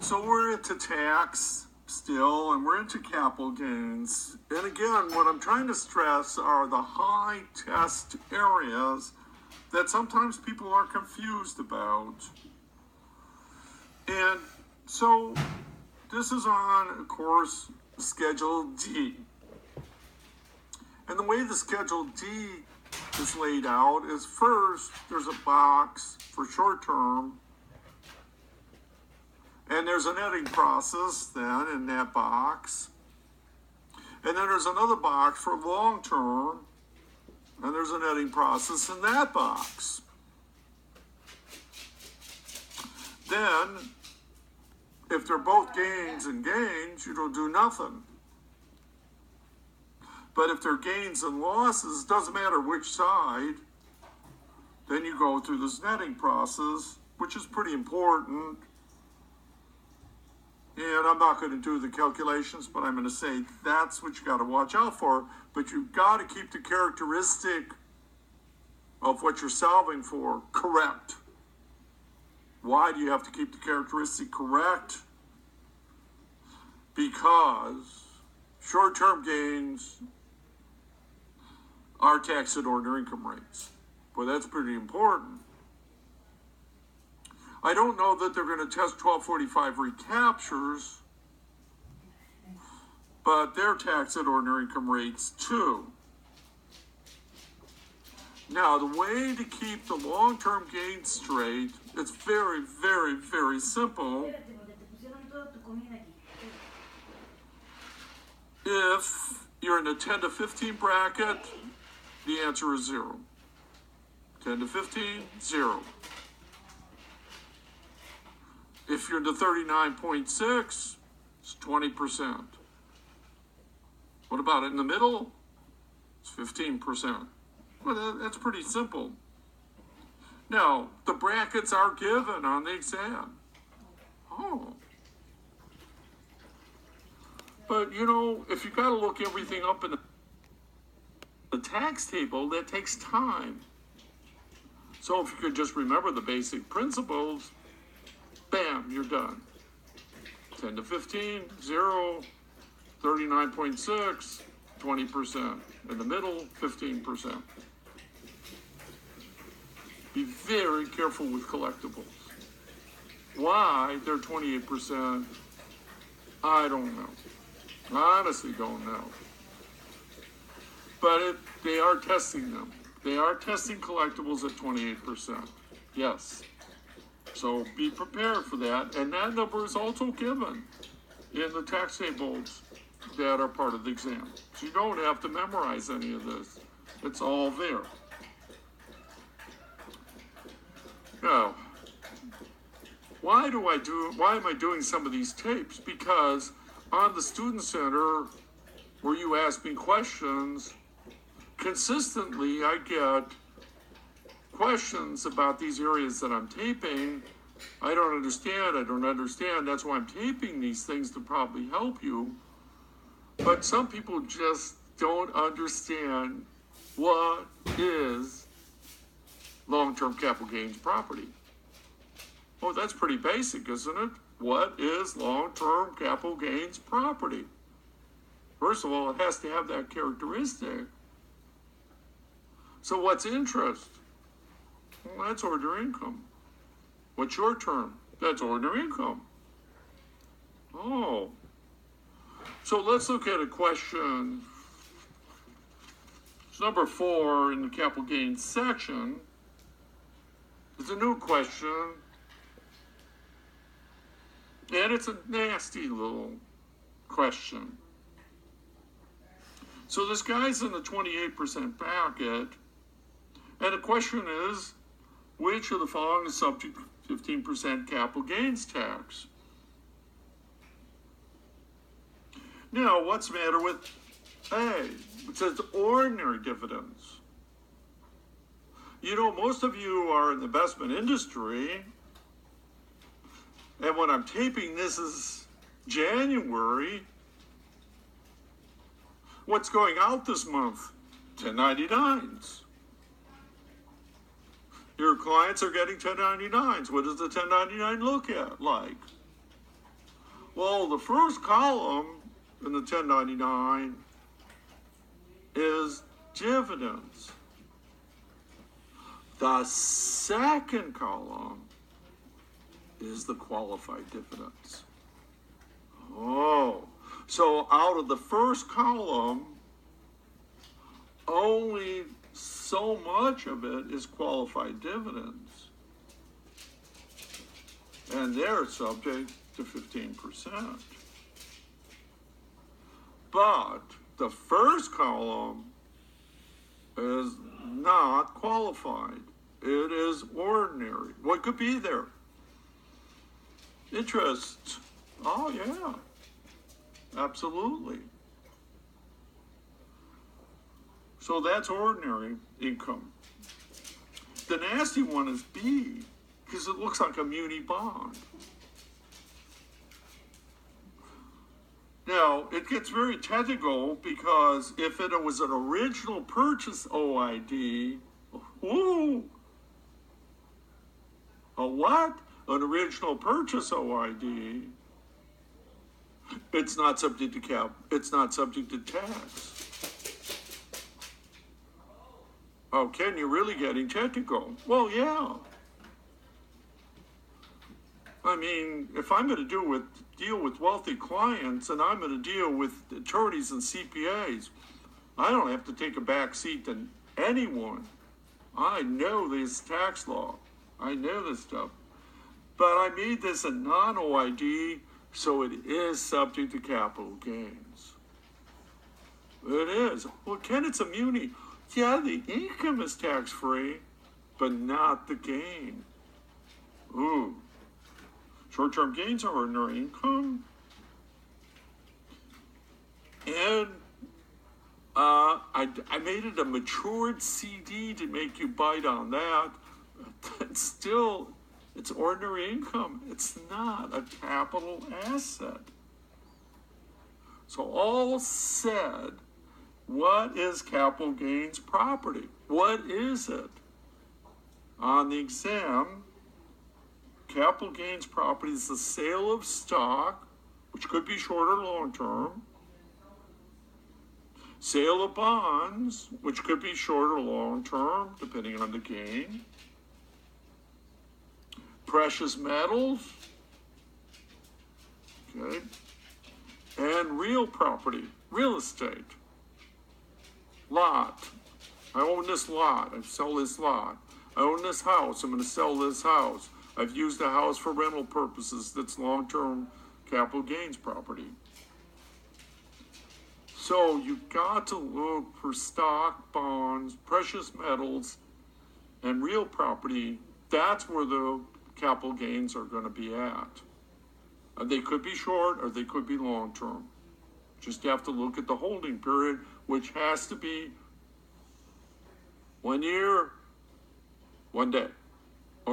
So we're into tax still, and we're into capital gains. And again, what I'm trying to stress are the high test areas that sometimes people are confused about. And so this is on, of course, Schedule D. And the way the Schedule D is laid out is first, there's a box for short term, and there's a netting process then in that box. And then there's another box for long term, and there's a netting process in that box. Then, if they're both gains and gains, you don't do nothing. But if they're gains and losses, doesn't matter which side, then you go through this netting process, which is pretty important. And I'm not going to do the calculations, but I'm going to say that's what you got to watch out for. But you've got to keep the characteristic of what you're solving for correct. Why do you have to keep the characteristic correct? Because short-term gains are taxed at ordinary income rates. Boy, that's pretty important. I don't know that they're going to test 1245 recaptures, but they're taxed at ordinary income rates too. Now, the way to keep the long-term gains straight, it's very, very, very simple. If you're in the 10 to 15 bracket, the answer is 0. 10 to 15, 0. If you're in the 39.6, it's 20%. What about it in the middle? It's 15%. Well, that's pretty simple. Now, the brackets are given on the exam. Oh. But, you know, if you got to look everything up in the tax table, that takes time. So if you could just remember the basic principles, bam, you're done. 10 to 15, 0, 39.6, 20%. In the middle, 15%. Be very careful with collectibles. Why they're 28%, I don't know. I honestly don't know. But they are testing them. They are testing collectibles at 28%. Yes. So be prepared for that. And that number is also given in the tax tables that are part of the exam. So you don't have to memorize any of this. It's all there. Now, why am I doing some of these tapes? Because on the Student Center, where you ask me questions, consistently I get questions about these areas that I'm taping. I don't understand. That's why I'm taping these things, to probably help you. But some people just don't understand what is long-term capital gains property. Oh, that's pretty basic, isn't it? What is long-term capital gains property? First of all, it has to have that characteristic. So what's interest? Well, that's ordinary income. What's short term? That's ordinary income. Oh. So let's look at a question. It's number 4 in the capital gains section. It's a new question. And it's a nasty little question. So this guy's in the 28% bracket. And the question is, which of the following is subject to 15% capital gains tax? Now, what's the matter with A? It says ordinary dividends. You know, most of you are in the investment industry, and when I'm taping this is January, what's going out this month? 1099s. Your clients are getting 1099s. What does the 1099 look like? Well, the first column in the 1099 is dividends. The second column is the qualified dividends. Oh, so out of the first column, only so much of it is qualified dividends. And they're subject to 15%. But the first column is not qualified. It is ordinary. What could be there? Interest. Oh, yeah. Absolutely. So that's ordinary income. The nasty one is B, because it looks like a muni bond. Now, it gets very technical because if it was an original purchase OID, ooh, a what? An original purchase OID, it's not subject to cap, it's not subject to tax. Oh, Ken, you're really getting technical. Well, yeah. I mean, if I'm going to deal with wealthy clients and I'm going to deal with attorneys and CPAs, I don't have to take a back seat to anyone. I know this tax law. I know this stuff. But I made this a non-OID, so it is subject to capital gains. It is. Well, Ken, it's a muni. Yeah, the income is tax-free, but not the gain. Ooh. Short-term gains are ordinary income. And I made it a matured CD to make you bite on that. It's still, it's ordinary income. It's not a capital asset. So all said, what is capital gains property? What is it? On the exam, capital gains property is the sale of stock, which could be short or long term. Sale of bonds, which could be short or long term, depending on the gain. Precious metals, okay, and real property, real estate. Lot. I own this lot. I sell this lot. I own this house. I'm going to sell this house. I've used the house for rental purposes. That's long-term capital gains property. So you've got to look for stock, bonds, precious metals, and real property. That's where the capital gains are going to be at. And they could be short or they could be long-term. Just have to look at the holding period, which has to be 1 year, 1 day.